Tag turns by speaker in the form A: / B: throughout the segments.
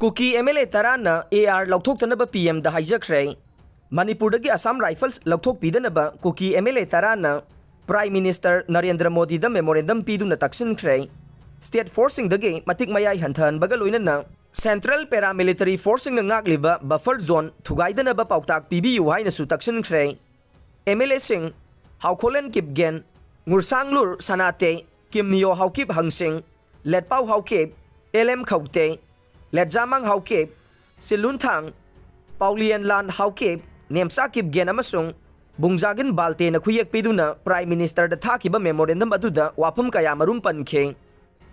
A: Kuki MLA tarana AR Louthoktanaba PM da Haijakhre. Manipurdagi Assam Rifles Louthokpidanaba Kuki MLA tarana Prime Minister Narendra Modi da memorandum piduna taksinkhre. State forcing dagi matik mayai hanthan bagaloinana Central Paramilitary Forcing na ngagliba buffer zone thugaidanaba pautak PBU haina su taksinkhre. MLA sing Haukholen Kipgen Ngursanglur Sanate Kimnio Haukip Hangsing Let Pau Haukip LM Khaute Let Jamang Haukip Silunthang Paulian Lan Haukip Nemsa Kipgen amasung Bungjagin Balte na kuyak piduna Prime Minister da thakiba memorandum aduda wapam kaya marum pankhe.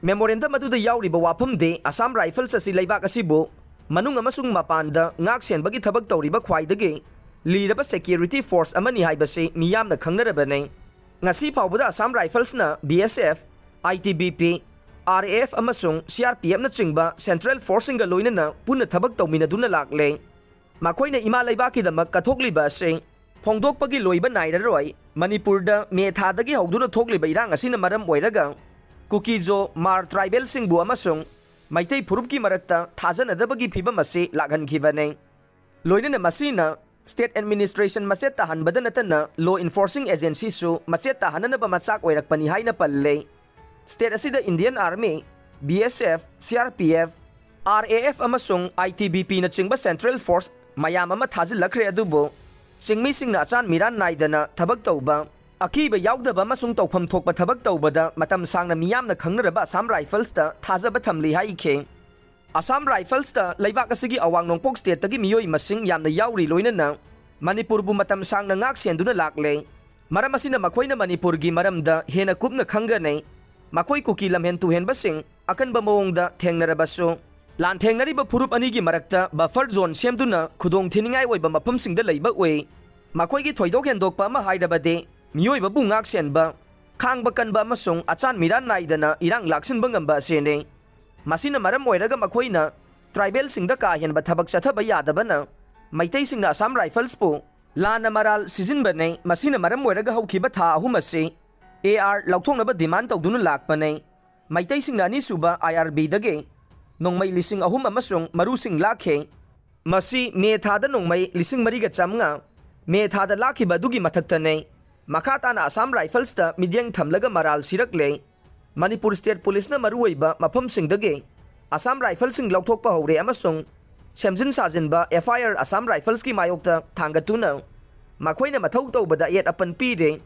A: Memorandum aduda yauriba wapam de Assam Rifles asi laibak asibu manung amasung mapanda ngaksen bagi thabak tawriba khwaidagi liraba security force amani haibase miyamna khangnarabane. Ngasi phawbada Assam Rifles na BSF, ITBP, RAF amasung CRPF na chingba Central Forcing ga loinana punna thabak tawminaduna lakle. Makoina ima laibakidamak kathokliba ase Phongdokpagi loiba nairaroi Manipurda me thadagi hauduna thokliba irang asina maram oiraga Kukijo Mar tribal singbu amasung Maitai phurupki marakta thajanadabagi phibam ase laghankhibane. Loinana masina State Administration maset tahanbada natana law enforcing agency su maset tahananaba matsak oirakpani haina palle. State asida Indian Army, BSF, CRPF, RAF amasung ITBP na chingba Central Force mayam ama thajilakre adubo Singmi singna achan miran naidana thabak tawba akiba yaudaba amasung tawpham thokpa thabak tawbada matam sangna miyamna khangnaraba Assam Rifles ta thajaba thamli haikhe. Assam Rifles ta laibak asigi awang nongpok state tagi miyoi masing yamna yauri loinana Manipur bu matam sangna ngak senduna lakle. Maram asina makoina Manipur gi maramda hena kupna khangane makoi Kuki lamhen tuhen basing akan ba mawongda thengnarabaso lan thengnariba phurup anigi marakta buffer zone semduna khudong thiningai oiba mafamsingda leiba oi makoi gi thoidok hendokpa ama haidabade miyoi babu ngak senba khangba kanba amasung achan miran naidana irang laksin bangamba sene masina maram oiraga makoina tribal singda ka henba thabak chathaba yadabana maitai singna Assam Rifles po lana maral season bane masina maram oiraga haukiba tha ahum ase AR Louthoktanaba demand tawduna lakpane maitai singna ni suba IRB dage nongmai lising ahum amasung marusing lakhe masi me thada nongmai lising mariga chamnga me thada lakhiba dugi mathaktane makata na Assam Rifles ta midyang thamlaga maral sirakle. Manipur State Police na maruoiba mafam singdage Assam Rifles sing lauthokpa hore amasung semjin sajinba FIR Assam Rifles ki mayokta thangatuna makoina mathau tawbada yet apan pide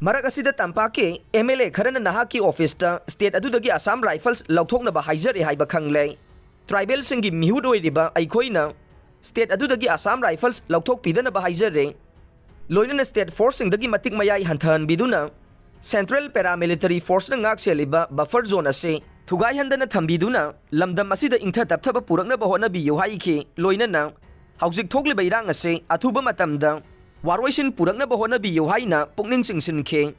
A: marak asida tampake MLA kharana nahaki office ta state adudagi Assam Rifles Louthoknaba haijare haiba khangle. Tribal singi mihud oiriba aikhoina state adudagi Assam Rifles Louthokpidanaba haijare loinana state forcing dagi matik mayai hanthan biduna Central Paramilitary Force na ngak seliba buffer zone ase thugai handana thambiduna lamdam asida ingtha tapthaba puraknaba honabiyo haikhe loinana haujik thokliba irang ase athuba matamda Waroisin puraknaba honabiyo haina pukning singsinkhe